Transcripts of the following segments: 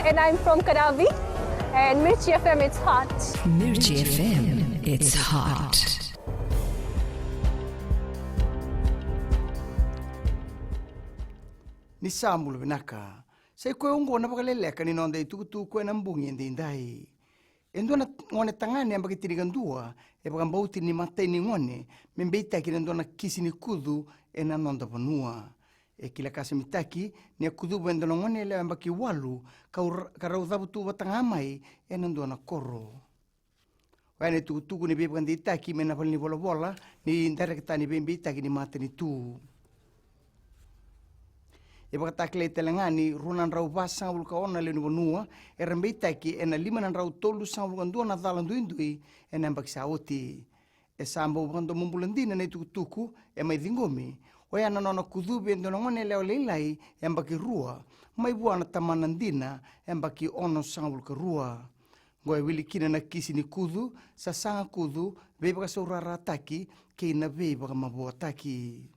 and I'm from Karavi. And Mirchi FM, it's hot. Mirchi FM, it's hot. Ni samul vinaka. Sai koe ungo na Vakaleleka ni nonda itukutu koe na mbungi ndi indai. Endona ngone tangane ambaki tirigandua e bagambauti ni matai ni ngone membeita ki ndona kisi ni kudu e na nonda vanua. E kila kasi mitaki ni akudu bendona ngone le ambaki walu karau dhabutu watangamai e ndona koro. Wane tukutuku ni bebagandi itaki mena pali ni vola ni indirekta ni bembeita ki ni matai ni tu. E bakatakle telangani runan rau basang ulka ona le nua e rembeita ki e na limanan rau tolu sang ulka ndua na dhalandu indui e na mbaki saoti e samba ubando mumbulandina na tukutuku e mai dhingomi o ya nona kudhubi endo na ngone leo leilai e mbaki rua mai buana tamanandina e mbaki ono sang ulka rua ngoe wilikina na kisi ni kudu sa sanga kudu bebaka saurara ataki ke ina bebaka mabua ataki.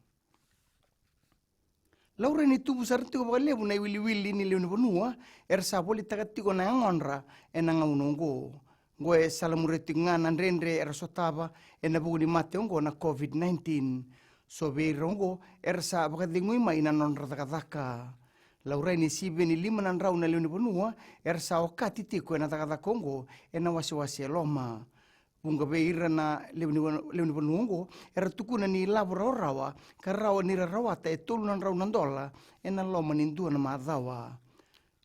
Laura ni tubu sarti ko bakalebu na wili ni leuni vanua sa boli tagatiko na ngonra e na ngaunongo ngo e salamureti ngana rendre sotaba e na buguni mate ongo na COVID-19 so be rongo sa bakadingui mai na nonra takataka Laura ni sibe ni lima na rau na leuni vanua sa okati tiko na takataka ongo e na wasiwasi loma bunga beira na leuni vanungo tukuna ni labora orawa karawa ni rawata e tolu na rau nandola e na loma ni ndua na madhawa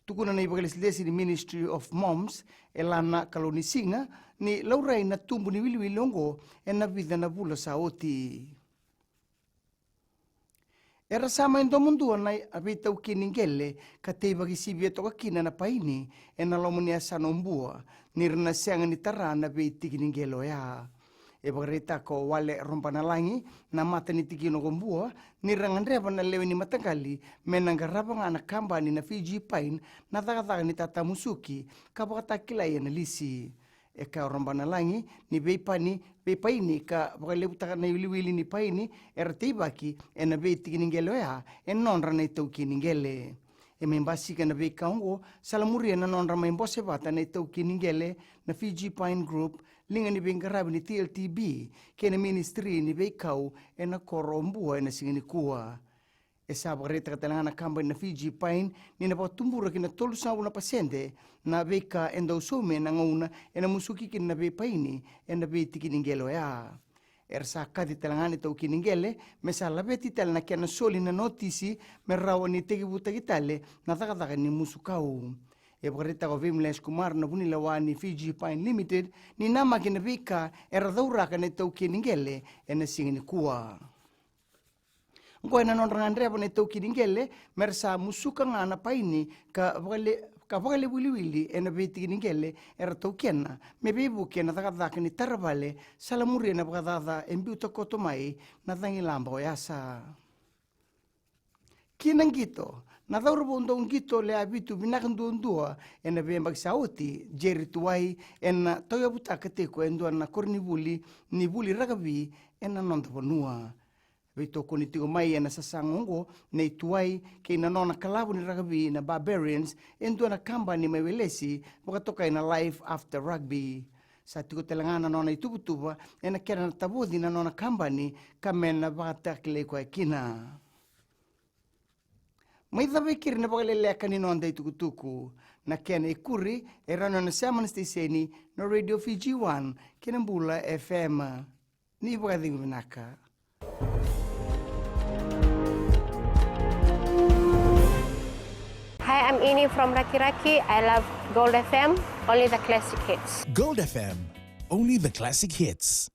tukuna na ibagalisidesi ni Ministry of Moms e lana kalonisinga ni laurai na tumbu ni wili ongo e na vida na bula sa oti era sama endo mundua na abita ukiningele kate bagisibia toka kina na paini e na loma ni asanombua nirna sianga ni tarana be tikiningelo ya e bagreta ko wale rompana langi na mata ni tikino gombua nirangandreba na lewe ni matangali menangaraba na kamba ni na Fiji Pine na daga ni tata musuki kabata kila na lisi e ka rompana langi ni bepaini ka bagalebuta na wili ni paini ertibaki e na be tikiningelo ya e nonra na taukiningele e membasi ka na be kaungo salamuria na nonra membose bata na taukiningele na Fiji Pine Group linga ni bengarabi ni TLTB ke na ministry ni be kau e na korombua e na singini kuwa e saba reta katalanga na kamba na Fiji Pine ni na patumbura ki na tolu sabu na pasende na beka enda usome na ngauna e na musuki ki na be paini e na be tikiningelo ya sa kati talangani tau kiningele me sa labeti tal na kiana soli na notisi me rawa ni tegibuta kitale na takataka ni musukau e bakarita ko Vimles Kumar na bunilawa ni Fiji Pine Limited ni nama kinabika daura ka na tau kiningele e na singini kuwa ngoe na nonrangandreba na tau kiningele mersa musuka nga na paini ka bakale wili e na beti kiningele tau kena me bebu kena takataka ni tarabale salamuri na bakadada embiuta koto mai na tangilamba o yasa kinang gito na daura bondong gito le abitu binakandua e na bembag sauti jeri tuai e na toya buta kateko endua na kornibuli ni buli ragabi e na nonta vanua Vito koni tigo mai e na sasangongo nei tuai ke na nona kalabu ni rugby na Barbarians endua na kamba ni mewelesi wakatoka ina life after rugby sa tigo telangana nona itubutuba e na kena na tabudi na nona kamba ni kamena bakatakile kwa kina Mai dhavekiri na Vakaleleka ni nonda itukutuku na kena ikuri e rano na samana stiseni na Radio Fiji 1 kena mbula FM ni wakadhingu vinaka Hi, I'm Ini from Raki. I love Gold FM, only the classic hits. Gold FM, only the classic hits.